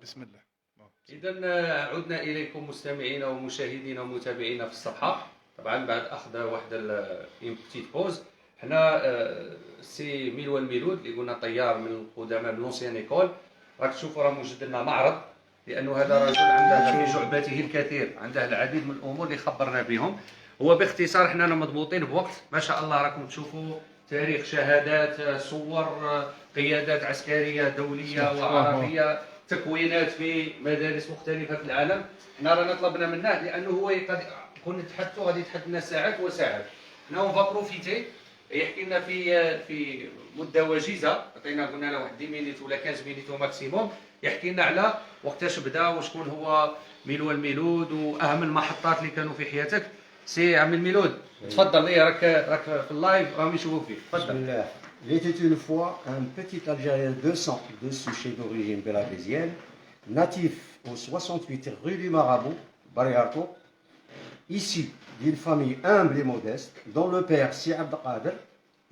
بسم الله. إذا عدنا إليكم مستمعينا ومشاهدينا ومتابعينا في الصفحة. طبعا بعد أخذ واحد اون بتيت بوز، حنا سي ميلوان ميلود اللي قلنا طيار من القدماء من لونسيان ايكول. راك تشوفوا راه موجد لنا معرض، لأنه هذا رجل عنده في جعبته الكثير، عنده العديد من الأمور اللي خبرنا بهم. هو باختصار حنا مضبوطين بوقت ما شاء الله، راكم تشوفوا تاريخ، شهادات، صور، قيادات عسكرية دولية وعربية، تكوينات في مدارس مختلفة في العالم. حنا رانا طلبنا منه لأنه هو قد كون نتحدثوا غادي يتحدث لنا ساعات وساعات. حنا اون فا بروفيتي يحكي لنا في مدة وجيزة، عطينا قلنا له واحد 10 مينيت ولا 15 مينيت ماكسيموم، يحكي لنا على وقتاش بدا وشكون هو ميلوان ميلود واهم المحطات اللي كانوا في حياتك. سي عم الميلود تفضل، لي راك في اللايف راهم يشوفوا فيك، تفضل. Il était une fois un petit Algérien de sang, de souche d'origine belabésienne, natif au 68 rue du Marabout, Bariarto, issu d'une famille humble et modeste, dont le père, Si Abdelkader,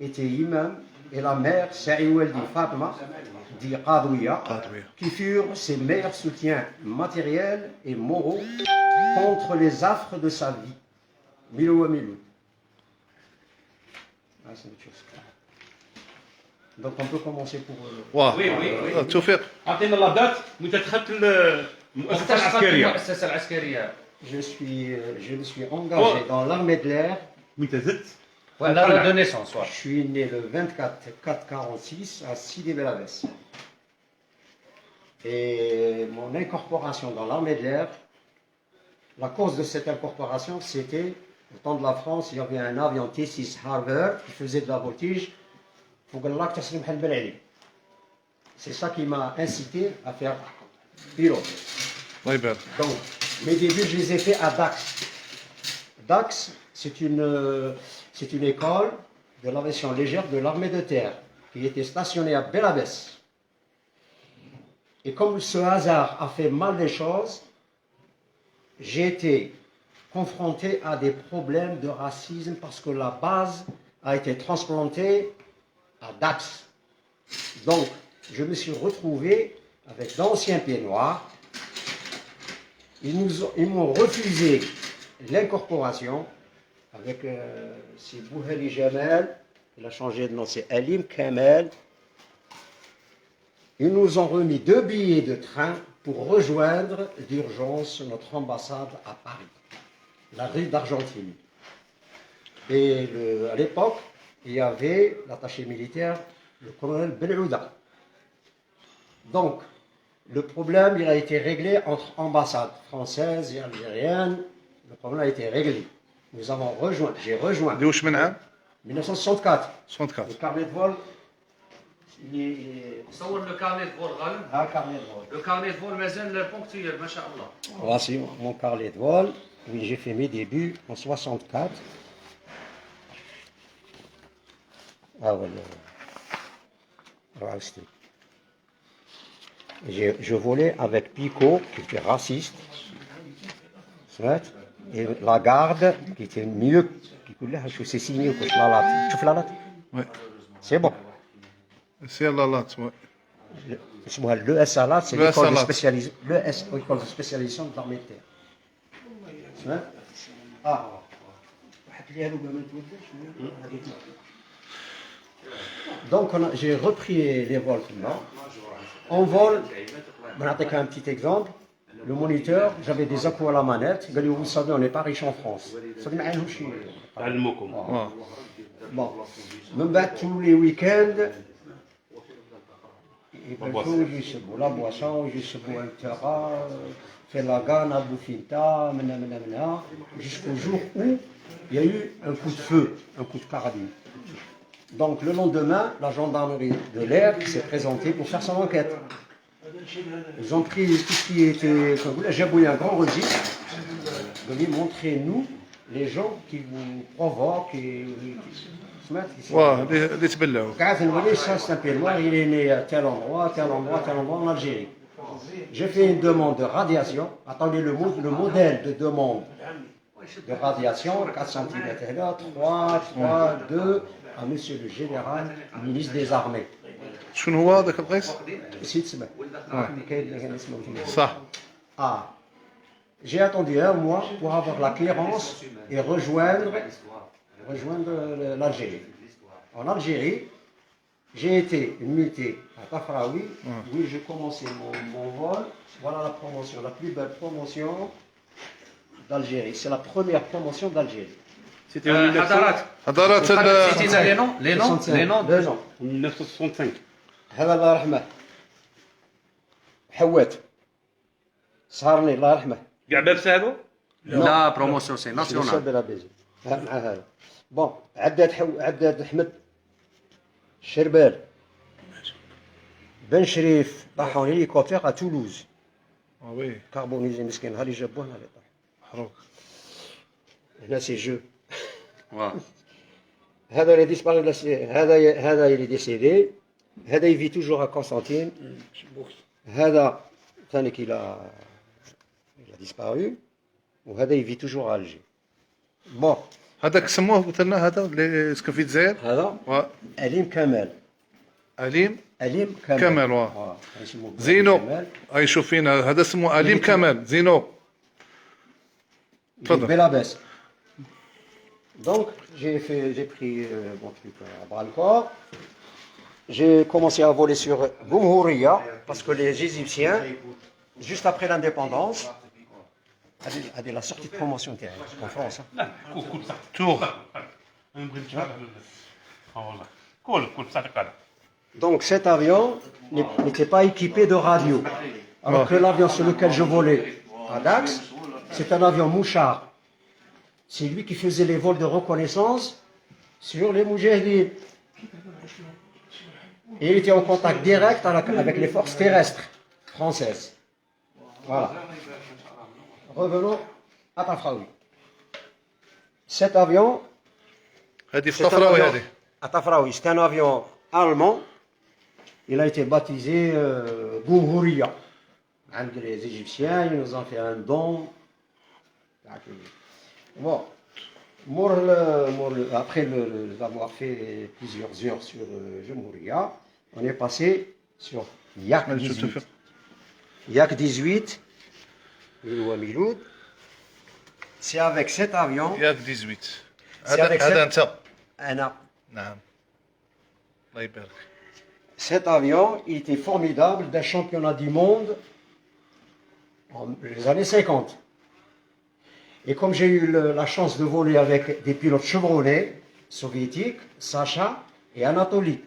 était imam et la mère, Saïweldi Fatma, dit Qadouya, qui furent ses meilleurs soutiens matériels et moraux contre les affres de sa vie. Milou Milou. Ah, c'est autre chose. Donc on peut commencer pour... واه وي توفيق. اعطينا لا دات متى دخلت المؤسسه العسكريه. المؤسسة العسكرية. Je me suis engagé dans l'armée de l'air. متى زدت؟ La date de naissance. Je suis né le 24-4-46 à Sidi Bel Abbès. Et mon incorporation dans l'armée de l'air, la cause de cette incorporation, c'était, au temps de la France, il y avait un avion T6 Harvard qui faisait de la voltige. C'est ça qui m'a incité à faire pilote. الله يبارك. Donc, mes débuts, je les ai faits à Dax. Dax, c'est une école de l'aviation légère de l'armée de terre qui était stationnée à Bel Abbès. Et comme ce hasard a fait mal des choses, j'ai été confronté à des problèmes de racisme parce que la base a été transplantée à Dax. Donc, je me suis retrouvé avec d'anciens pieds noirs. Ils m'ont refusé l'incorporation avec c'est Bouhali Jamal, il a changé de nom, c'est Alim Kamel. Ils nous ont remis 2 billets de train pour rejoindre d'urgence notre ambassade à Paris, la rue d'Argentine. Et à l'époque, il y avait l'attaché militaire, le colonel Belouda. Donc, le problème, il a été réglé entre ambassades françaises et algériennes. Le problème a été réglé. Nous avons rejoint, j'ai rejoint. ديوش من عام 1964. 64. Le carnet de vol, صور لو كارني دو فول غالب. carnet de vol. لو كارني دو فول مازال بونكتويال ما شاء الله. Voici mon carnet de vol. Oui, j'ai fait mes débuts en 64. Ah voilà. Je volais avec Picot, qui était raciste, et la garde, qui était mieux, qui coulait, c'est signé que la latte. Tu fais la latte? Oui. C'est bon. سي لالات. وي. Le SALAT, c'est Le l'école de SALAT. spécialisation, l'école de spécialisation de l'armée de terre. Ah. Donc j'ai repris les vols maintenant. En vol, je vais vous donner un petit exemple. Le moniteur, j'avais des accros à la manette. Il m'a dit, vous savez, on n'est pas riche en France. علموكم. Bon, même tous les week-ends, il faut juste la boisson, juste un terrain, faire la gane à Boufinta, jusqu'au jour où il y a eu un coup de feu, un coup de carabine. Donc le lendemain, la gendarmerie de l'air s'est présentée pour faire son enquête. Ils ont pris tout ce qui était, j'ai abouillé un grand registre. Ils ont dit, montrez-nous les gens qui vous provoquent et واه اللي تبلاو. ça c'est un pied noir, il est né à tel endroit, tel endroit, tel endroit en Algérie. J'ai fait une demande de radiation. Attendez le modèle de demande de radiation, 4 cm là, 3, 2, à monsieur le général, ministre des armées. شكون هو هذاك القيس؟ نسيت اسمه كاين اللي كان اسمه تما. صح. Ah, j'ai attendu un mois pour avoir la clémence et rejoindre l'Algérie. En Algérie, j'ai été muté à Tafraoui, où j'ai commencé mon vol. Voilà la promotion, la plus belle promotion d'Algérie. C'est la première promotion d'Algérie. C'était en 1900 حضرات حضرات نسيتينا لي نون لي نون لي نون 1965. هذا الله يرحمه حوات سهرني الله يرحمه. كاع بابسه هذو؟ لا بروموسيون سي ناسيونال ناسيونال مع هذا. بون عداد احمد الشربال بن شريف طاحوا هليكوبتر à Toulouse. اه وي كاربونيزي مسكين هذه جابوه هنا اللي طاح. محروق. هنا سي جو. واه هذا اللي ديسباري هذا اللي ديسيدي. هذا يفي توجور à Constantine. هذا ثاني il a disparu. وهذا يفي توجور à Alger. بون هذاك سموه قلت لنا هذا اللي سكن في الجزائر. هذا أليم كمال. أليم كمال. كمال واه. زينو اي شوف فينا هذا اسمه أليم كمال زينو. تفضل. Belabès. Donc j'ai pris mon truc à bras le corps. J'ai commencé à voler sur Goumhouria parce que les Égyptiens, juste après l'indépendance, avaient la sortie de promotion en France. Hein. لا كل بصح تور. انا بغيت نشرح والله كل بصح تقدر. Donc cet avion n'était pas équipé de radio. Alors que l'avion sur lequel je volais à Dax, c'est un avion mouchard. C'est lui qui faisait les vols de reconnaissance sur les Moudjahidines. Et il était en contact direct avec les forces terrestres françaises. Voilà. Revenons à Tafraoui. Cet avion, هذه في c'est un طفراوي avion- هذه. à Tafraoui, c'est un avion allemand. Il a été baptisé Goumhouria. Les Égyptiens, ils nous ont fait un don. Bon, après avoir fait plusieurs heures sur Goumhouria, on est passé sur Yak 18. Yak 18, ou Miloud. C'est avec cet avion, ياك 18. C'est avec هذا cette- انت. un نعم. الله يبارك. Cet avion, il était formidable d'un championnat du monde en les années 50. Et comme j'ai eu la chance de voler avec des pilotes chevronnés soviétiques, Sacha et Anatoly.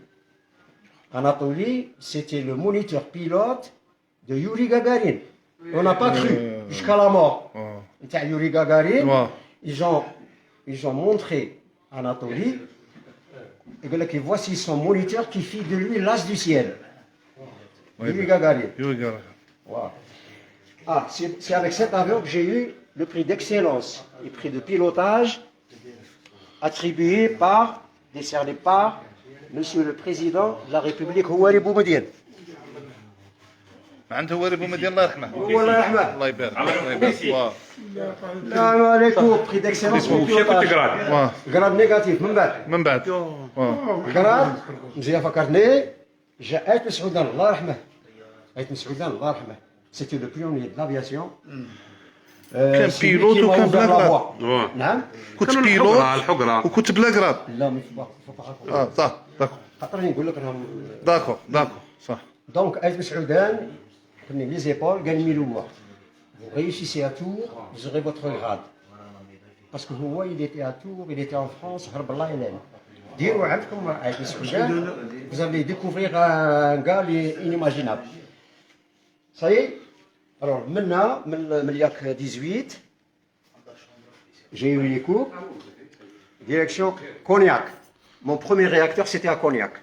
Anatoly, c'était le moniteur pilote de Yuri Gagarin. On n'a pas cru jusqu'à la mort. اه. C'était Yuri Gagarin. واه. Ils ont montré Anatoly. Et bien là, voici son moniteur qui fit de lui l'as du ciel. Yuri Gagarin. يوقع. Voilà. Ah, c'est avec cet avion que j'ai eu le prix d'excellence et prix de pilotage attribué décerné par Monsieur le Président de la République Houari Boumediene. عنده هو ابو مدين الله يرحمه. الله يرحمه. الله يبارك. الله يبارك. واه. السلام عليكم prix d'excellence pour ومشى كنت pilotage. قرات. واه. Grade négatif من بعد. من بعد. واه. جراد مزيان فكرتني جاء آيت مسعودان الله يرحمه. آيت مسعودان الله يرحمه. C'était le pionnier de l'aviation. كان C'est lui بيلوت qui m'a وكان ouvert بلا la قراد. voie. نعم. كنت كانوا بيلوت الحقرة وكنت بلا قراد. لا ما يفبق. اه صح. داكو. خاطرني نقول لك راهم. داكو صح. Donc آيت مسعودان prenez les épaules gagne 1000 euros. Vous réussissez à Tours, vous aurez votre grade. Parce que هو il était à Tours, il était en France, هرب الله يلعنه. ديروا عندكم آيت مسعودان. Vous allez découvrir un gars inimaginable. Ça y est. Alors, maintenant, من Yak 18, j'ai eu les cours, direction Cognac. Mon premier réacteur, c'était à Cognac.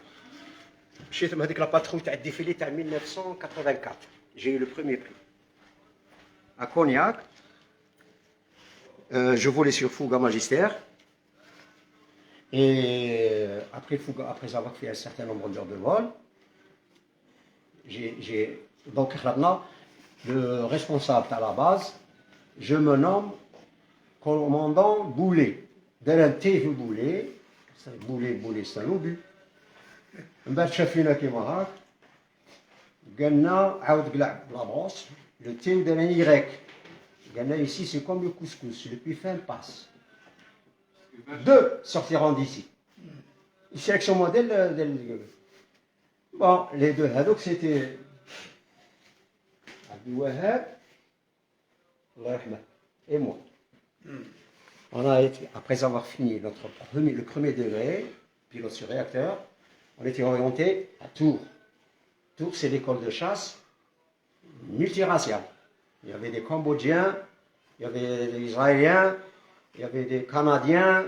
J'ai avec la patrouille à défilé en 1984. J'ai eu le premier prix. À Cognac, je volais sur Fouga Magister. Et après avoir fait un certain nombre d'heures de vol, donc maintenant, le responsable à la base, je me nomme commandant Boulet. D'un TV Boulet, Boulet, c'est un obus. من بعد شاف فينا كيما هاك قال لنا عاود قلع لابروس لو تي دار يغيك قال لنا ici c'est comme le couscous le plus fin passe deux sortiront d'ici il sélectionne modèle bon les deux هذوك c'était عبد الوهاب الله يرحمه et moi on a été, après avoir fini le premier degré pilote sur réacteur, on était orienté à Tours. Tours, c'est l'école de chasse multiraciale. Il y avait des Cambodgiens, il y avait des Israéliens, il y avait des Canadiens.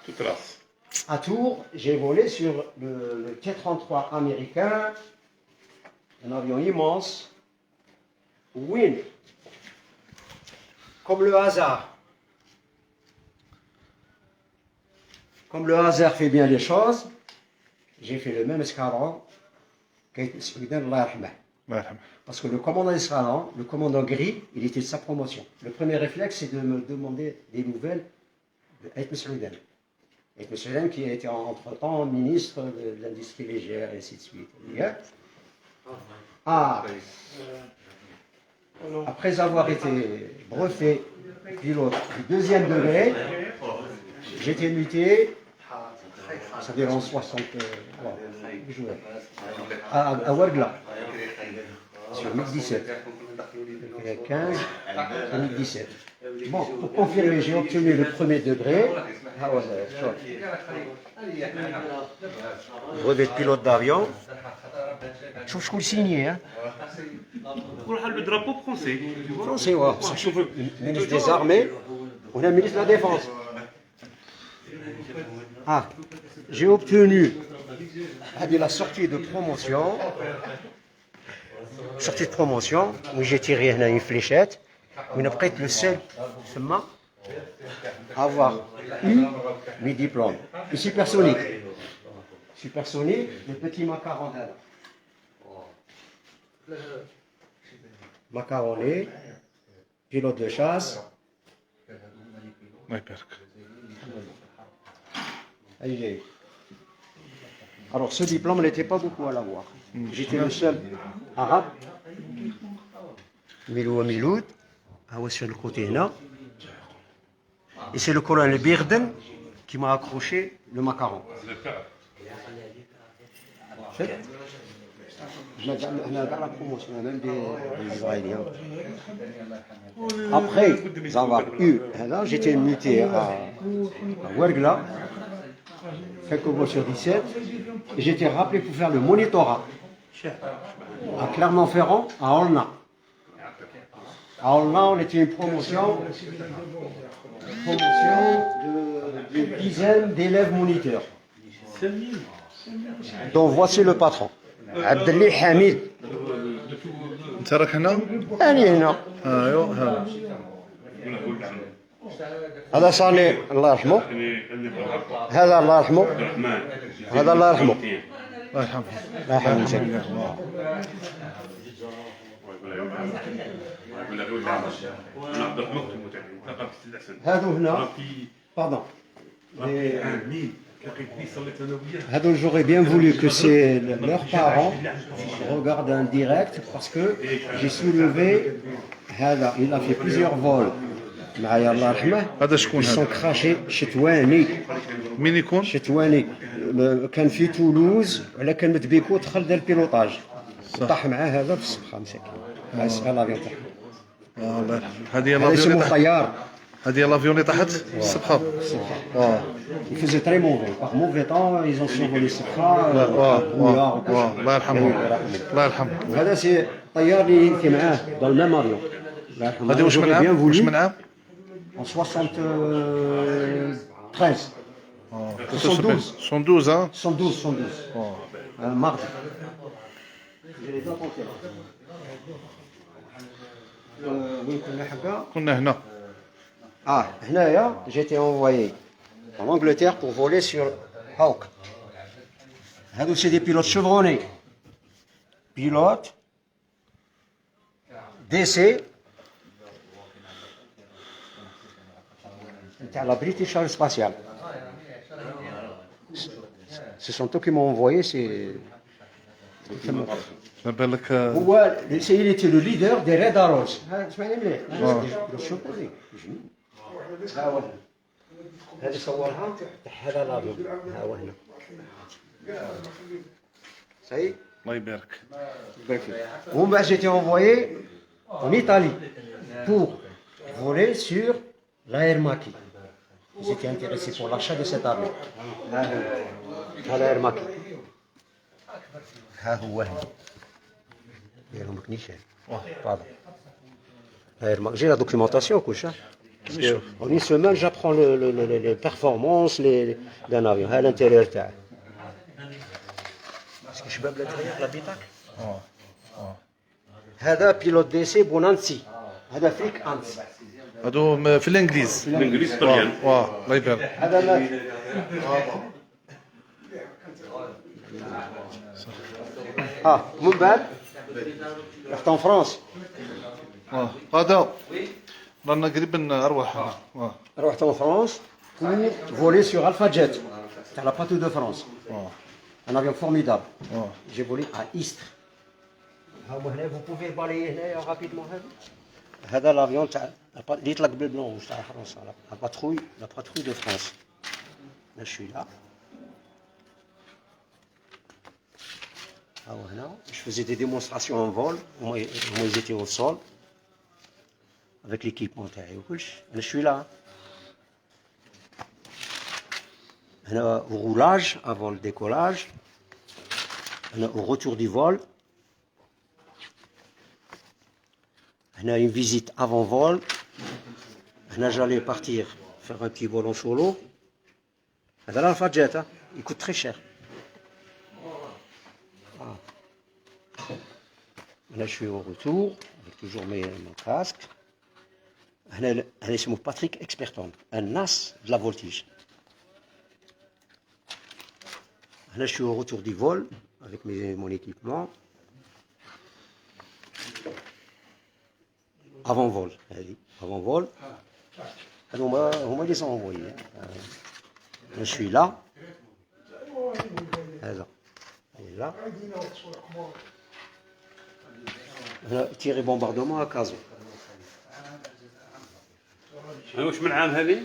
Toute race. À Tours, j'ai volé sur le T-33 américain, un avion immense, Win, comme le hasard. Comme le hasard fait bien les choses, j'ai fait le même escadron parce que le commandant d'escadron, le commandant gris, il était de sa promotion. Le premier réflexe, c'est de me demander des nouvelles de Ait Mesroudan. Ait Mesroudan qui a été entre-temps ministre de l'industrie légère et ainsi de suite. Après avoir été breveté pilote du deuxième degré, j'étais muté, ça fait en 60, à Ouargla, sur 1017. 15 et 1017. Bon, pour confirmer, j'ai obtenu le premier degré. Brevet de pilote d'avion. Je trouve le signé, hein. Le drapeau français. Français, ouais. Le ministre des Armées, on a le ministre de la Défense. J'ai obtenu la sortie de promotion. Sortie de promotion, où j'ai tiré une fléchette, où il a prêté le seul à avoir eu mes diplômes. Et supersonique. Supersonique, le petit macaron là. Macaroné, pilote de chasse. Alors ce diplôme n'était pas beaucoup à l'avoir. J'étais le seul arabe. Milou Miloud, sur le côté là. Et c'est le colonel Birden qui m'a accroché le macaron. Après avoir eu, j'étais muté à Ouargla, quelques mois sur 17, et j'étais rappelé pour faire le monitorat à Clermont-Ferrand, à Olna. À Olna, on était une promotion de dizaines d'élèves moniteurs. Donc voici le patron. Abdelli Hamid. انت راك هنا؟ أنا هنا. ايوا هذا صاني الله يرحمه. هذا الله يرحمه. هذا الله يرحمه. الله يرحمه. الله يرحمه مساكين. هادو هنا. Pardon. Hadou, j'aurais bien voulu que leurs parents regardent en direct parce que j'ai soulevé, il a fait plusieurs vols. Ils sont crachés chez Touani. مين يكون؟ Chez Touani. كان في تولوز ولا كان متبيكو دخل دار البيلوطاج. طاح معاه هذا في الصبحه مساكين. الافيون تاعو. الله يرحمه. هذه هذا اسمه لافيون طيار. هذه لافيون اللي طاحت الصبحه. Il faisait très mauvais. Par mauvais temps, ils ont survolé Safra. الله يرحمه. الله يرحمه. هذا سي الطيار اللي انت معاه dans le même avion. هذه واش من عام؟ واش من عام؟ En 73. 112 112 ها؟ 112. Un mardi. J'ai les autres en tête. وين كنا حقا؟ كنا هنا. هنايا j'étais envoyé en Angleterre pour voler sur Hawk. هادو c'est des pilotes chevronnés. Pilotes d'essai تاع la British Aerospatiale. C'est son temps qu'ils m'ont envoyé, c'est... بالك هو il était le leader des Red Arrows. اسمعني مليح. الشرطة ذيك. ها هو هنا. هذه صورها هذا الابيض. ها هو هنا. صحيح؟ الله يبارك. ومن بعد j'étais envoyé en Italie pour voler sur l'Aermacchi. Ils étaient intéressés pour l'achat de cet avion. ها l'Aermacchi. ها هو هنا. دايرهم كنيشان. Pardon. L'Aermacchi. J'ai la documentation كلشي. En une semaine, j'apprends les performances d'un avion. ها l'intérieur تاعه. Est-ce que شباب لا تغير لابيتاك؟ هذا بيلوت ديسي بونانسي. هذا فيك أنس. هادو في الانجليز. الانجليز طليان. واه الله يبارك. هذا مات. من بعد رحت en France. هذا رانا قريب نروح هنا. رحت en France pour voler sur Alpha Jet. تاع la patrouille de France. Un avion formidable. J'ai volé à Istres. Vous pouvez balayer هنا rapidement هذا l'avion تاع اللي يطلق بالبلون تاع فرنسا. La patrouille de France. Là je suis là. Je faisais des démonstrations en vol. Moi, ils étaient au sol. Avec l'équipement. Je suis là. Au roulage, avant le décollage. Au retour du vol. Une visite avant vol. J'allais partir faire un petit vol en solo. l'Alpha Jet, il coûte très cher. Là, je suis au retour, avec toujours mon casque. C'est mon Patrick Experton, un as de la voltige. Là, je suis au retour du vol, avec mon équipement. Avant-vol. Avant-vol. On m'a les envoyés. Là, je suis là. Et là. Tiré bombardement à Cazo. واش من عام هذه؟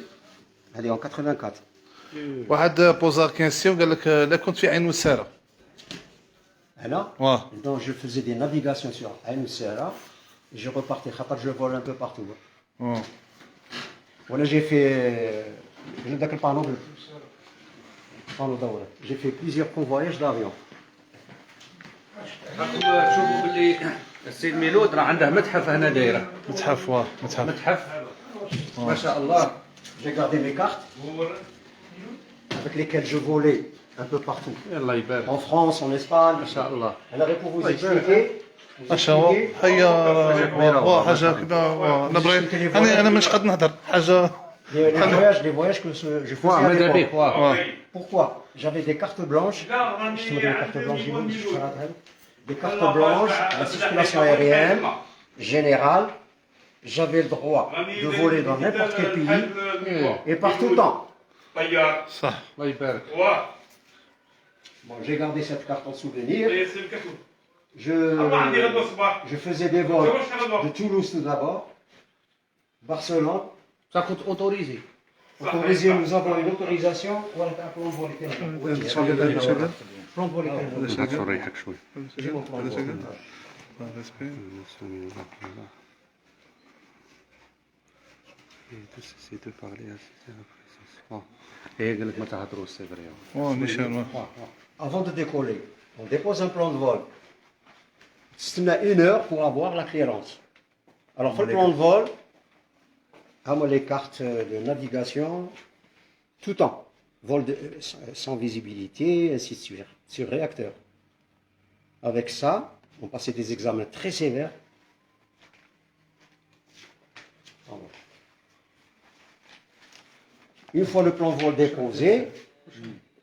هذه en 84. واحد بوزار كيسيون قال لك لا كنت في عين وساره. هنا donc je faisais des navigations sur Ain Sera et je repartais خاطر je vole un peu partout. Voilà, j'ai fait j'ai fait plusieurs convoyages d'avion. راكم تشوفوا باللي السيد ميلود راه عنده متحف هنا دايره. متحف متحف ما شاء الله. J'ai gardé mes cartes avec lesquelles je volais un peu partout. الله يبارك. En France, en Espagne. ما شاء الله. Alors pour vous expliquer. هيا حاجه كذا نبغي انا مش قد نهضر حاجه. Les voyages que je faisais à l'époque. Pourquoi? J'avais des cartes blanches. Des cartes blanches, la circulation aérienne générale. J'avais le droit de voler dans n'importe quel pays et par tout temps. صح الله يبارك. Bon, j'ai gardé cette carte en souvenir. Je faisais des vols de Toulouse tout d'abord, Barcelone. Ça coûte autorisé. Autorisé, nous avons une autorisation. Voilà, un plan de vol. Plan de vol. نريحك شوي. C'est de parler à هي قال لك ما تهضروش سي فري. Avant de décoller, on dépose un plan de vol. C'est une heure pour avoir la clearance. Alors, le plan de vol, les cartes de navigation, tout temps. Vol sans visibilité, ainsi de suite, sur réacteur. Avec ça, on passait des examens très sévères. Une fois le plan de vol déposé,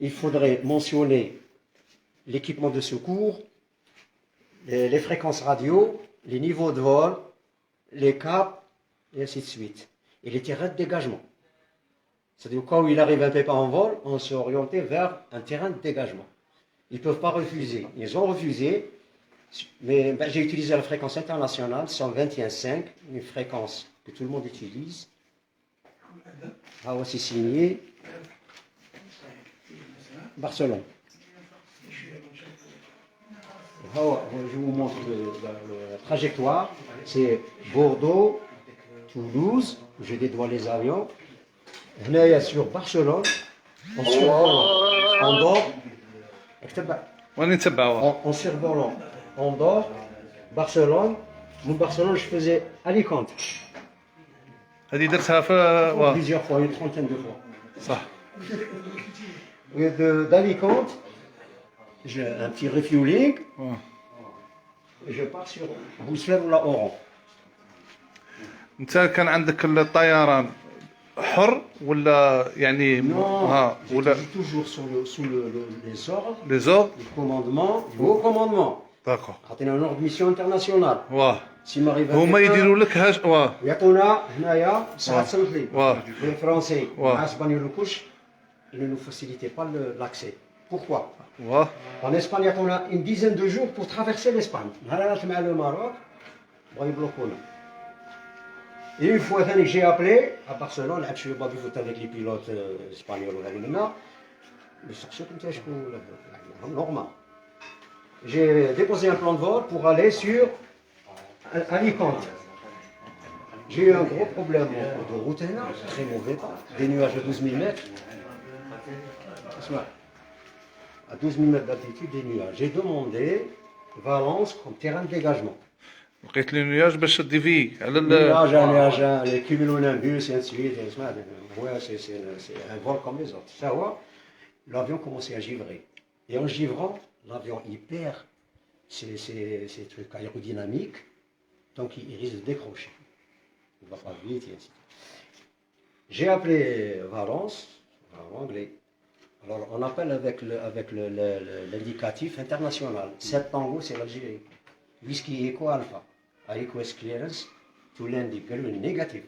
il faudrait mentionner l'équipement de secours, les fréquences radio, les niveaux de vol, les caps, et ainsi de suite. Et les terrains de dégagement. C'est-à-dire au cas où il arrive un pépin en vol, on s'est orienté vers un terrain de dégagement. Ils ne peuvent pas refuser. Ils ont refusé, mais j'ai utilisé la fréquence internationale, 121.5, une fréquence que tout le monde utilise. Ah, c'est signé Barcelone. Ah, je vous montre la trajectoire. C'est Bordeaux, Toulouse, je dédouane les avions. Là, sur Barcelone, en survolant Andorre, en survolant Andorre, Barcelone. Mon Barcelone, je faisais Alicante. هذه درتها في Plusieurs fois, une trentaine de fois. صح. Et d'Alicante, j'ai un petit refueling. Et je pars sur Rousselin ou la Oran. انت كان عندك الطيران حر ولا يعني Non, ولا j'étais toujours sous les ordres, لي زور les commandements, du haut commandement. داكور عطينا un ordre de mission internationale. واه Si m'arrive هما يديروا لك واه يعطونا هنايا ساعة تصنت واه Les Français, Ouais. مع اسبانيول الكلش, ils ne nous facilitaient pas l'accès. Pourquoi? واه En Espagne, on a une dizaine de jours pour traverser l'Espagne. Là, on a le Maroc, on va bloquer. Et une fois que j'ai appelé à Barcelone, je suis pas vu avec les pilotes espagnols ou là, mais c'est sûr que c'est normal. J'ai déposé un plan de vol pour aller sur Alicante. J'ai eu un gros problème de route, très mauvais temps, des nuages de 12 000 mètres. À 12 000 mètres d'altitude, des nuages. J'ai demandé Valence comme terrain de dégagement. لقيت لي نياج باش تديفي على Nuages, les cumulonimbus, et ainsi de suite. Ouais, c'est un vol comme les autres. Ça va, l'avion commençait à givrer. Et en givrant, l'avion il perd ces trucs aérodynamiques, donc il risque de décrocher. Il ne va pas vite, et ainsi de suite. J'ai appelé Valence, en anglais. Alors on appelle avec l'indicatif international. 7 tango, c'est l'Algérie. Whisky Echo Alpha. À request clearance, tout l'indique. Le négatif.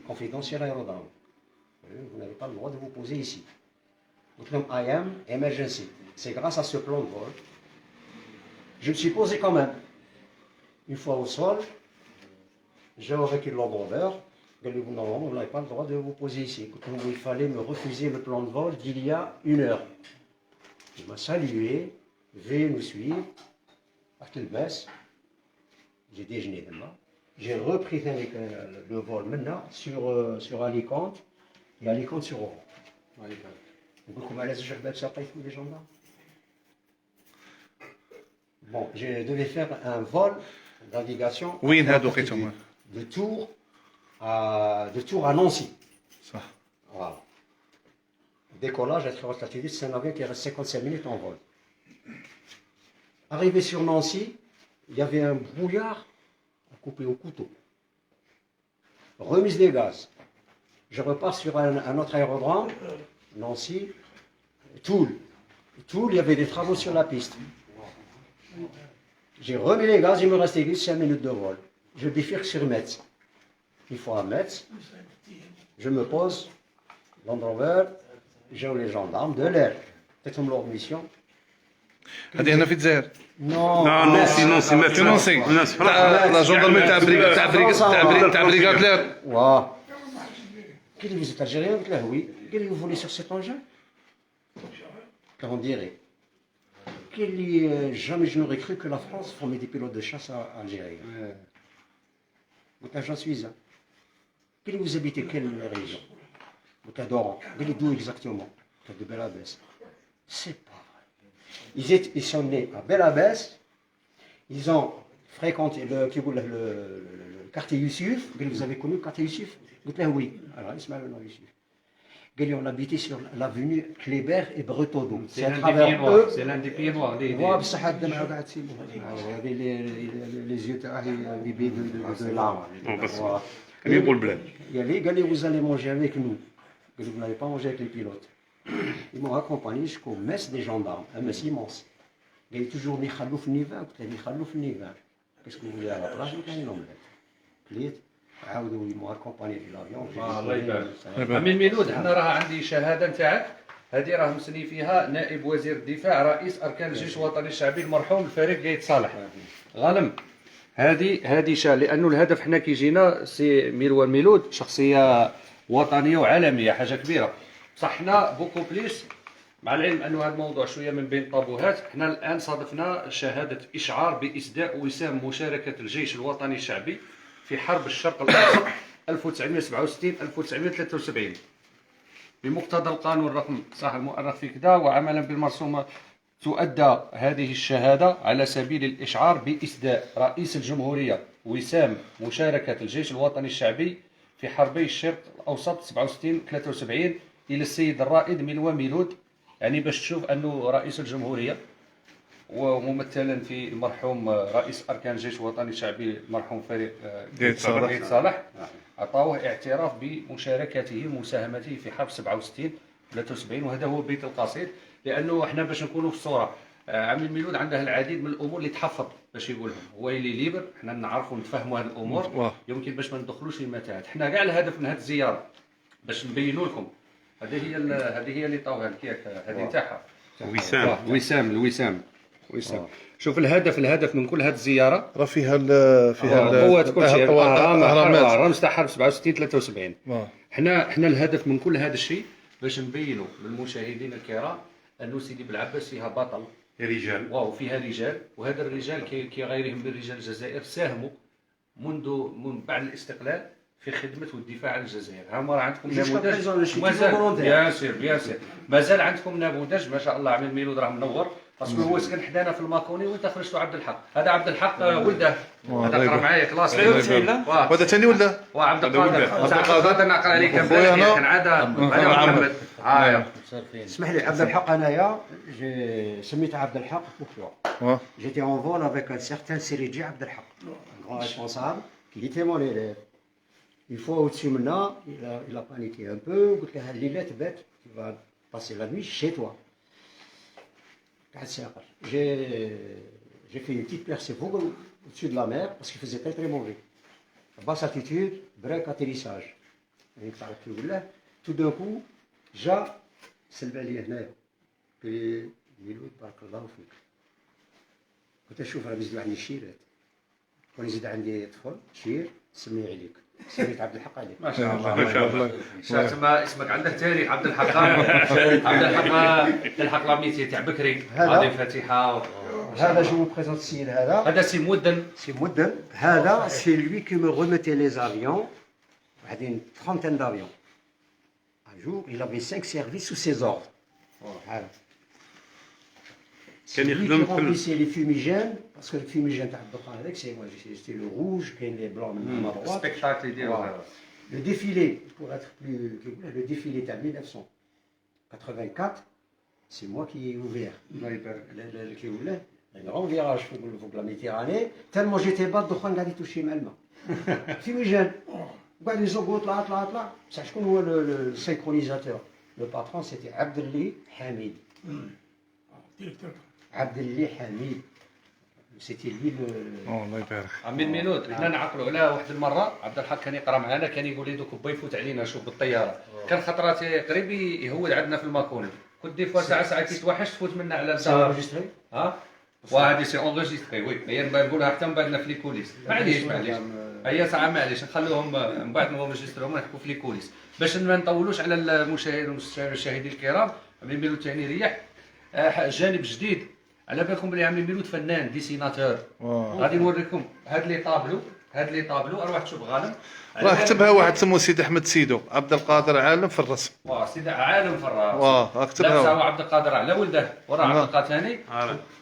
Confidentiel aérodrome. Vous n'avez pas le droit de vous poser ici. Donc, I am emergency. C'est grâce à ce plan de vol. Je me suis posé quand même. Une fois au sol, j'ai avec le landrover. Non, vous n'avez pas le droit de vous poser ici. Il fallait me refuser le plan de vol d'il y a 1 heure. Il m'a salué, veuillez nous suivre. À quelle baisse, j'ai déjeuné demain. J'ai repris le vol maintenant sur Alicante et Alicante sur Oran. Comment les gendarmes? Bon, je devais faire un vol navigation de Tours à Nancy. صح. Voilà. Décollage à travers l'altitude, c'est un avion qui reste 55 minutes en vol. Arrivé sur Nancy, il y avait un brouillard à couper au couteau. Remise des gaz. Je repars sur un autre aérodrome, Nancy, Toul. Toul, il y avait des travaux sur la piste. J'ai remis les gaz, il me restait 5 minutes de vol. Je bifurque sur Metz. Une fois à Metz, je me pose, Land Rover, j'ai les gendarmes de l'air. Peut-être leur mission. هذه هنا في الجزائر Non, نونسي ما في نونسي لا جوندرمي تاع بريغاد لير Wow. Quel est vous êtes algérien? Oui. Quel est vous voulez sur cet engin? Comment dirait? Jamais je n'aurais cru que la France formait des pilotes de chasse algériens. Donc là, j'en suis. Quel vous habitez? Quelle région? Donc à Doran. D'où exactement? De Belabès. C'est pas vrai. Ils sont nés à Belabès. Ils ont fréquenté le quartier Youssouf. Vous avez connu le quartier Youssouf? Oui. Alors, Ismaël le nom Youssouf. On habitait sur l'avenue Kléber et Bretodeau. C'est l'un des pieds noirs. Il y avait les yeux de larmes. Il y avait, vous allez manger avec nous. Vous n'allez pas manger avec les pilotes. Ils m'ont accompagné jusqu'au mess des gendarmes, un mess immense. Il y avait toujours ni khalouf ni vin. Qu'est-ce que vous voulez à la plage? Il y a une omelette. عاودوا يمو اكومباني في لافيون. الله يبارك. عمي الميلود حنا راه عندي شهاده نتاعك، هذه راه مسني فيها نائب وزير الدفاع رئيس اركان الجيش الوطني الشعبي المرحوم الفريق قايد صالح. غانم هذه لانه الهدف حنا كيجينا سي مروان ميلود شخصيه وطنيه وعالميه، حاجه كبيره. بصح حنا بوكو بليس، مع العلم انه هذا الموضوع شويه من بين الطابوهات، حنا الان صادفنا شهاده اشعار باسداء وسام مشاركه الجيش الوطني الشعبي في حرب الشرق الاوسط 1967 1973 بمقتضى القانون رقم صح المؤرخ في كذا، وعملا بالمرسومه تؤدى هذه الشهاده على سبيل الاشعار باسداء رئيس الجمهوريه وسام مشاركه الجيش الوطني الشعبي في حربي الشرق الاوسط 67 73 الى السيد الرائد مروان ميلود. يعني باش تشوف انه رئيس الجمهوريه وممثلا في المرحوم رئيس اركان الجيش الوطني الشعبي المرحوم فريق قايد صالح عطاوه اعتراف بمشاركته ومساهمته في حرب 67 73. وهذا هو البيت القصيد، لانه احنا باش نكونوا في الصوره عمي الميلود عنده العديد من الامور اللي تحفظ باش يقولهم، هو اللي ليبر حنا نعرفوا نتفهموا هذه الامور، يمكن باش ما ندخلوش في متاهات. حنا كاع الهدف من هذه الزياره باش نبينوا لكم هذه هي اللي طاوها الكيك هذه تاعها وسام. شوف الهدف من كل هذه الزياره راه فيها قوات كل شيء، الاهرامات تاع حرب 67 73. حنا الهدف من كل هذا الشيء باش نبينوا للمشاهدين الكرام انه سيدي بلعباس فيها بطل، رجال واو فيها رجال، وهذا الرجال كغيرهم من رجال الجزائر ساهموا من بعد الاستقلال في خدمه والدفاع عن الجزائر. ها راه عندكم نموذج بيان سير مازال عندكم نموذج ما شاء الله. عمي الميلود راه منور باسكو هو سكن حدانا في الماكوني وانت خرجتوا عبد الحق. هذا عبد الحق ولده، هذا قرا معايا كلاس هذا ثاني ولا عبد القادر نقرا عليك كان عاده محمد. اسمح لي عبد الحق، انايا سميت عبد الحق بوكوا جيتي اون فول افيك ان سيغتان سيريجي عبد الحق grand responsable qui était mon élève. Une fois au-dessus maintenant, il a paniqué un peu, قلت له الليلة bête, tu vas passer la nuit chez toi. J'ai fait une petite percée au-dessus de la mer parce qu'il faisait très très mauvais. Basse altitude, break atterrissage. Tout d'un coup, جا سلب عليا هنايا قال ميلود بارك الله فيك. كنت اشوف راه بيزيدوا عندي الشيرات، كون يزيد عندي طفل شير سمي عليك، سميت عبد الحق عليك. ما شاء الله ما شاء الله. تما اسمك عنده تاريخ عبد الحق. عبد الحق لاميتي تاع بكري غادي فاتحه. هذا جو بريزونت السيد هذا سي مودن. هذا سي لوي كي مو ريميتي لي زافيون، واحدين trentaine d'avions. Un jour, il avait 5 services sous ses ordres. Voilà. C'est lui qui remplissait les fumigènes, parce que le fumigène c'est moi, c'était le rouge, les blancs à droite. Spectacle voilà. Le défilé, pour être plus, le défilé est à 1984, c'est moi qui ai ouvert. Le grand virage, il faut que la Méditerranée, tellement j'étais bas, de قاعد يتوشي مع الماء. Fumigène. وقاعد يزوقوا طلع بصح شكون هو السينكرونيزاتور؟ لو باترون سيتي عبد اللي حميد. عبد اللي حميد سيتي لي الله يبارك. عمي الميلود حنا نعقلوا على واحد المره عبد الحق كان يقرا معنا، كان يقول لي دوك با يفوت علينا شوف بالطياره، كان خطرات قريب يهود عندنا في الماكوني، كنت دي فوا ساعه كيتوحش تفوت منا على الدار. وهذه سي اونجستري وي، هي نقولها حتى من بعدنا في لي كوليس. معليش هي ساعه معليش نخلوهم من بعد ما نجستروهم نحكوا في لي كوليس باش ما نطولوش على المشاهدين الكرام. عمي ميلود ثاني ريح جانب جديد على بالكم بلي عمي ميلود فنان ديسيناتور. غادي نوريكم هاد لي طابلو اروح تشوف غانم راه كتبها واحد سمو سيدي احمد سيدو عبد القادر عالم في الرسم. سيدي عالم في الرسم. كتبها هو عبد القادر على ولده وراه عبد القادر ثاني.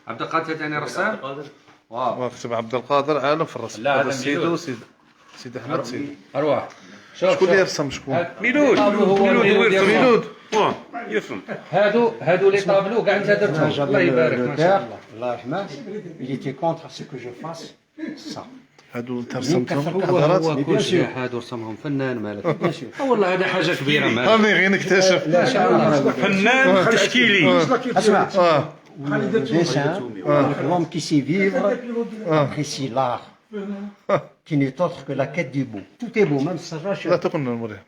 عبد القادر ثاني رسام. كتب عبد القادر عالم في الرسم. هذا سيدو سيدي احمد سيدو. ارواح شكون اللي يرسم شكون؟ ميلود يرسم. هادو لي طابلو كاع انت درتهم. الله يبارك ما شاء الله. الله يرحمه. Il était contre ce que je fasse ça. هادو ترسمتهم حضرات كل شيء هادو رسمهم فنان مالك. والله هذا حاجه كبيره مالك. راني غير نكتشف. لا شاء الله فنان تشكيلي. اسمع. Le dessin, l'homme qui sait vivre, apprécie l'art. qui n'est autre que la quête du beau. Tout est beau, même ça va. لا تكون نوريهم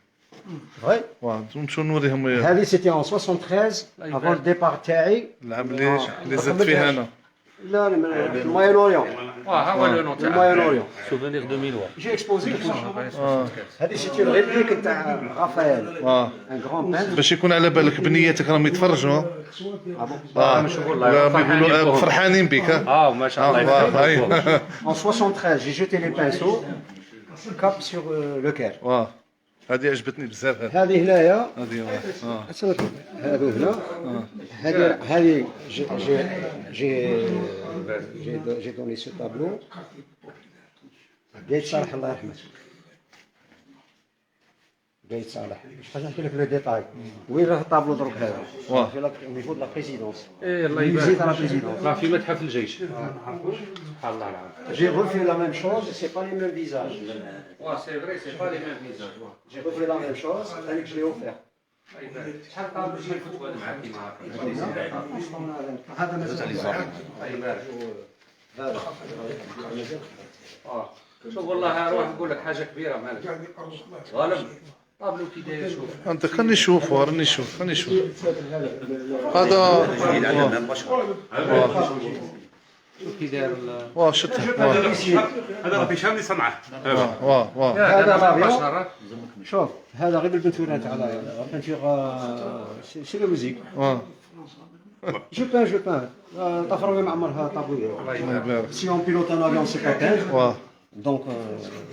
Vrai. واه نمشيو نوريهم هذه c'était en 73 avant le départ تاعي. العام اللي زدت فيه انا لا في المايان اوريون. ها هو لو نوت المايان اوريون. سوفونير 2003 J'ai exposé هذه c'est une réplique تاع رافائيل. واه Un grand peintre. باش يكون على بالك بنيتك راهم يتفرجوا والله يقولوا فرحانين بك ما شاء الله يفتح. En 73 j'ai jeté les pinceaux. Cap sur le Caire. واه هذه عجبتني بزاف هذه هنايا هذه واه هذو هنا هذه j'ai donné ce tableau قايد صالح الله يرحمه قايد صالح باش نحكي لك لو ديتاي وين راه الطابلو درك هذا واه. في نيفو د لا بريزيدونس ايه الله الميزي يبارك تاع لا بريزيدونس راه في متحف الجيش سبحان الله العظيم. j'ai refait la même chose c'est pas les mêmes visages سي فري سي با لي ميم فيزاج. j'ai refait la même chose avec je l'ai offert شحال طابلو شي الفتوى معاك كيما هذا مازال الله يبارك. هذا شوف والله روح نقول لك حاجه كبيره مالك غالب طابلو كي داير شوف انت خليني نشوف راني نشوف خليني نشوف هذا شوف كي داير واه شتها واه هذا راه هشام اللي صنعه. واه واه هذا هذا رابيو. شوف هذا غير بالبنتورة تاع لا بنتور سي لو ميوزيك واه جو بان طفروي معمرها طابلو الله يبارك si on pilote un avion c'est pas peindre واه donc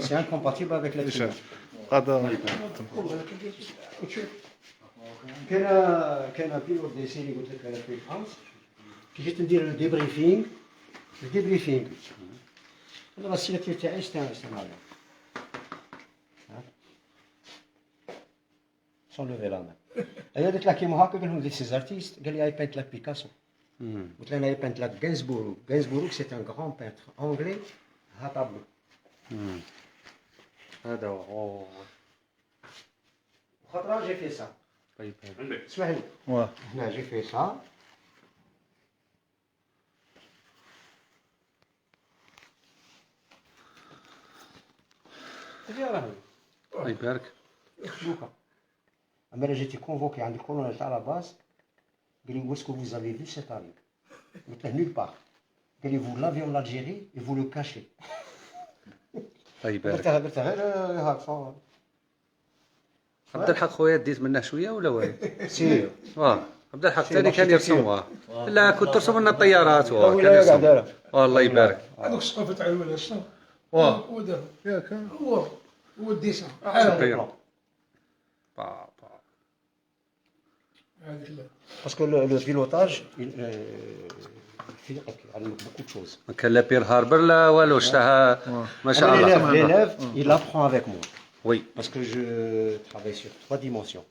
c'est incompatible avec la هشام هذا كان بيلوت دي سيري قلت لك انا في فرنسا كي جيت ندير الديبريفينغ انا لا السيناتير تاعي ستان افيون سون لوفي لا مان انا درت له كيما هكا قال لهم دي سيز ارتيست قال لي اي بينت لك بيكاسو قلت له انا اي بينت لك غينسبورغ سي ان غران بينتر انجلي ها طابلو هذا هو خاطر جي في سا طيب اسمح لي واه هنا جي في سا الله يبارك. دوكا اما انا جيتي كونفوكي عند الكولونيل تاع لا باز قال لي واسكو فوز افي فيو سيت افيون قلت له نول بار قال لي فو لافيون لالجيري اي فو لو كاشي الله يبارك. درتها غير هاك عبد الحق خويا ديت منه شويه ولا واي؟ سي عبد الحق ثاني كان يرسم لا كنت ترسم لنا الطيارات كان ولا يرسم. قاعد الله يبارك. هذوك الثقافه تاع الولاد شنو؟ واه هو دابا ياك هو الديسان تقريبا. هذيك لا باسكو لو بيلوتاج يفيقك علمك بوكو تشوز ما كان لا بير هاربر لا والو شتاها ما شاء الله. l'élève il apprend avec moi وي parce que je travaille sur 3 dimensions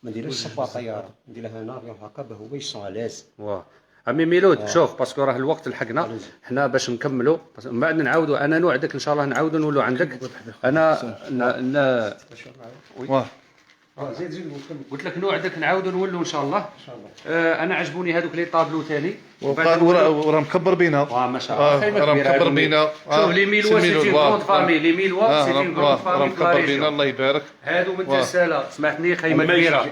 ما نديرلوش صبا طياره ندير له هنا افيون هكا باه هو يسون اليز واه عمي ميلود شوف باسكو راه الوقت لحقنا حنا باش نكملوا من بعد نعاودوا انا نوعدك ان شاء الله نعاودوا نولوا عندك انا واه زيد قلت لك نوعدك نعاودوا نولوا ان شاء الله. انا عجبوني هذوك لي طابلو ثاني وراه مكبر بينا ما شاء الله خيمه راه كبيره مكبر هذو. بينا شوف لي ميلوا سي اون غروند فامي لي ميلوا سي اون غروند راه فامي مكبر بينا الله يبارك هادو من تسالة سمعتني خيمه كبيره.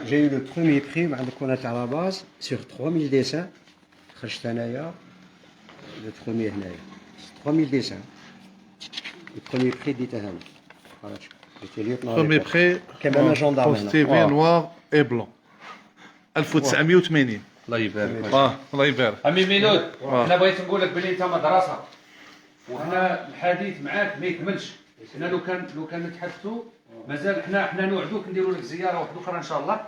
j'ai eu le premier prix مع الكولونيل تاع لا باز sur 3000 ديسان خرجت انايا لو بروميير هنايا 3000 ديسان البروميير بري ديته هنا فوالا جيتي ليوتنون برومي بخي كمان جندارم تي في نوار اي بلون 1980 الله يبارك. الله يبارك عمي ميلود انا بغيت نقول لك بلي انت مدرسه وهنا الحديث معاك ما يكملش. حنا لو كان نتحدثوا مازال حنا نوعدوك نديروا لك زياره واحده اخرى ان شاء الله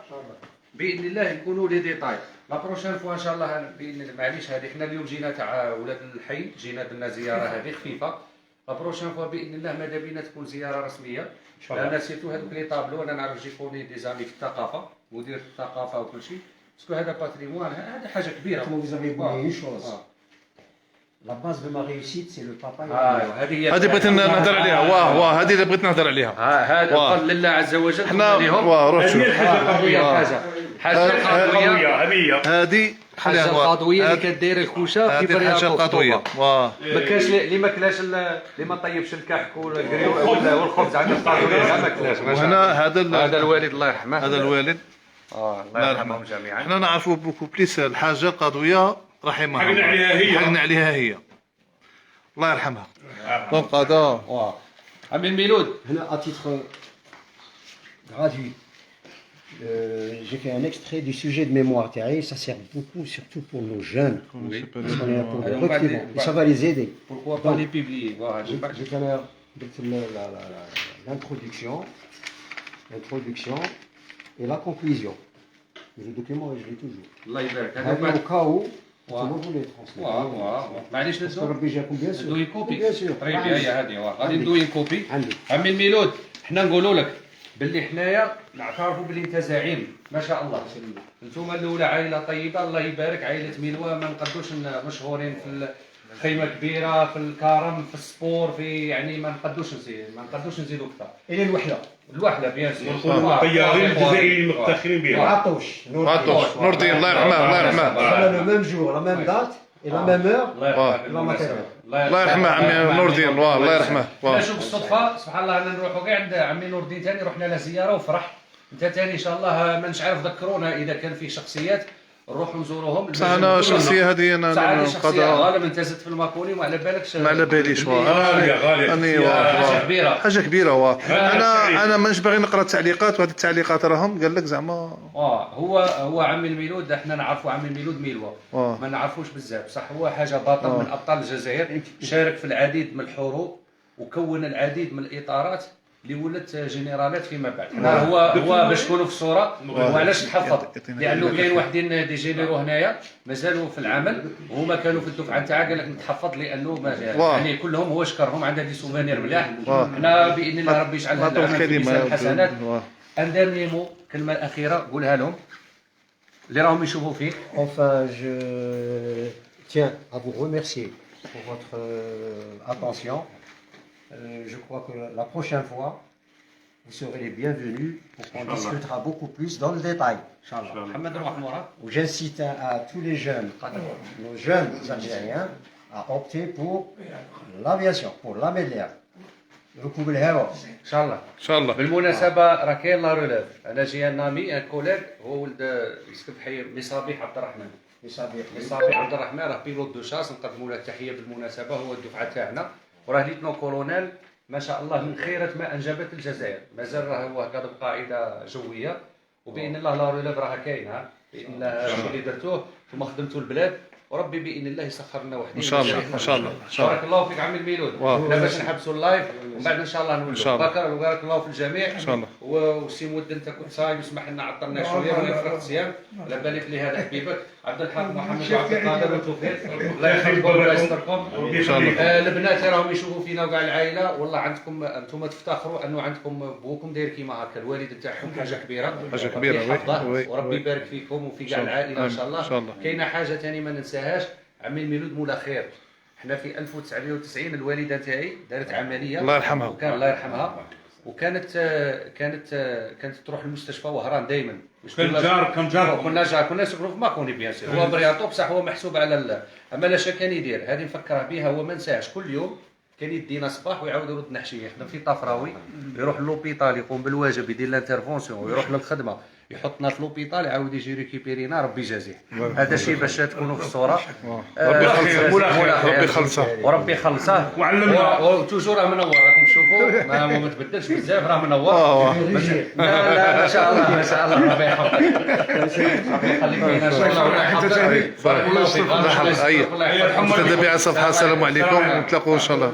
باذن الله يكونوا لي ديتاي لا بروشين فوا ان شاء الله باذن الله. معليش هذه حنا اليوم جينا تاع ولاد الحي جينا درنا زياره هذه خفيفه. لا بروشين فوا باذن الله ماذا بينا تكون زياره رسميه لان سيرتو هذوك لي طابلو انا نعرف جيكوني دي زامي في الثقافه مدير الثقافه وكل شيء باسكو هذا باتريموان هذا حاجه كبيره. Comment vous avez oublié une chose La base de ma réussite, c'est le papa et la ايوا mère. هذه هي هذه بغيت نهضر عليها واه هذه اللي بغيت نهضر عليها. هذا قال لله عز وجل حنا لهم روح شوف هذه الحاجه حاجه القضويه هذه هي. هذه حاجه القضويه اللي كدير الكوشه في هذه برياطو الحاجه القضويه. واه ما كاش اللي ما كلاش اللي ما طيبش الكحك والخبز عند القضويه ما كلاش. وهنا هذا الوالد الله يرحمه. هذا الوالد الله يرحمهم جميعا. حنا نعرفوا بوكو بليس الحاجه القضويه رحمها حقنا عليها هي. حقنا عليها هي. الله يرحمها. دونك هذا عمي الميلود Là, à titre gratuit, j'ai fait un extrait du sujet de mémoire terre. Ça sert beaucoup, surtout pour nos jeunes. Parce qu'on est là pour le Alors, on va recrutement. dire- Et ça va les aider. pourquoi pas les publier voilà, j'ai pas- J'ai tout à l'heure l'introduction, et la conclusion. Mais le document, je l'ai toujours. الله يبارك. هذا Au بعد cas où, Ouais. comment vous les transmettez. معليش Parce que نزول Rabbi Jacob, bien sûr. ندوي كوبي. Bien sûr. طيب هي هذه غادي ندوي كوبي. عندي. عمي الميلود حنا نقولوا لك باللي حنايا نعترفوا باللي انت زعيم ما شاء الله. انتم الاولى عائله طيبه الله يبارك. عائله ميلوى ما نقدوش مشهورين في خيمه كبيره في الكرم في السبور في يعني ما نقدوش نزيدوا اكثر. إلى الوحدة. الوحده بيان سور. الطيارين الجزائريين مفتخرين بها. وعطوش. عطوش نور الدين الله يرحمه الله يرحمه. Voilà le même jour, la même date et la même heure. الله يرحمه بالمناسبة. الله يرحمه عمي نور الدين. الله يرحمه. لا شوف الصدفه سبحان الله انا نروحوا كاع عند عمي نور الدين ثاني رحنا له زياره وفرح. انت ثاني ان شاء الله ما نش عارف ذكرونا اذا كان في شخصيات نروحوا نزوروهم. بصح انا الشخصيه هذه انا شخصيه غالبا انت زدت في الماكوني وما على بالكش. ما على باليش غاليه غاليه. حاجه كبيره. حاجه كبيره. انا مانيش باغي نقرا التعليقات وهذه التعليقات راهم قال لك زعما هو عمي الميلود احنا نعرفوا عمي الميلود ميلوى ما نعرفوش بزاف بصح هو حاجه بطل من ابطال الجزائر. شارك في العديد من الحروب وكون العديد من الاطارات اللي ولات جنرالات فيما بعد. هو باش تكونوا في الصوره وعلاش نحفظ لانه كاين واحدين دي جينيرو هنايا مازالوا في العمل وهما كانوا في الدفعه نتاعها قال لك نتحفظ لانه ما يعني كلهم هو شكرهم عندها دي سوفينير ملاح. حنا باذن الله ربي يجعل هذا العمل في ميزان الحسنات. ان ديرني مو كلمه اخيره قولها لهم اللي راهم يشوفوا فيك. Enfin, je tiens à vous remercier pour votre attention. Je crois que la prochaine fois, vous serez les bienvenus pour qu'on discutera beaucoup plus dans le détail. Inch'Allah. محمد روح مورا. J'incite à tous les jeunes, nos jeunes Algériens, à opter pour l'aviation, pour l'armée de l'air. ركوب الهواء. ان شاء الله. ان شاء الله. بالمناسبه راه كاين لا روليف. انا جي ان نامي ان كوليغ هو ولد يسكن في حي مصابيح عبد الرحمن. مصابيح عبد الرحمن راه بيلوت دو شاس نقدموا له التحيه بالمناسبه. هو الدفعه تاعنا وراه ليتنو كولونيل ما شاء الله من خيرة ما انجبت الجزائر. مازال راه هو هكذا بقاعده جويه وباذن الله لا روليف راه كاينه باذن الله. الشغل اللي درتوه ثم خدمتوا البلاد وربي باذن الله يسخر لنا وحدين. ان شاء الله ان شاء الله. بارك الله فيك عمي الميلود. حنا باش نحبسوا اللايف ومن بعد ان شاء الله نولوا. بارك الله في الجميع ان شاء الله. وسي مود انت كنت صايم اسمح لنا عطلنا شويه وانا فرغت الصيام على بالك لي هذا حبيبك عبد الحق محمد وعبد القادر وتوفيق الله يحفظكم ويبارك يستركم. ان شاء الله. البنات راهم يشوفوا فينا وكاع العائله والله عندكم انتم تفتخروا انه عندكم بوكم داير كيما هكا. الوالد نتاعكم حاجه كبيره. حاجه كبيره. ربي يحفظه وربي يبارك فيكم وفي كاع العائله ان شاء الله. كاينه حاجه ثاني ما ننساهاش عمي الميلود مولا خير. احنا في 1990 الوالده تاعي دارت عمليه الله يرحمها. وكان الله يرحمها كانت تروح للمستشفى وهران دائما. كان جار كنا نسكنوا في ماكوني بيان سور. هو برياطو بصح هو محسوب على اما لاش كان يدير هذه نفكره بها. هو ما نساهاش كل يوم كان يدينا صباح ويعاود يردنا حشيه. حنا في طفراوي يروح للوبيطال يقوم بالواجب يدير لانترفونسيون ويروح للخدمه يحطنا في لوبيطال يعاود يجي ريكيبيرينا ربي يجازيه. هذا الشيء باش تكونوا في الصوره. ربي يخلصه وربي يخلصه وعلمنا وتوجور راه منور. راكم تشوفوا ما تبدلش بزاف راه منور. لا ما شاء الله ما شاء الله ربي يحفظك. ربي يخليك فينا ان شاء الله بارك الله فيك. استاذ بيع الصفحه السلام عليكم ونتلاقوا ان شاء الله.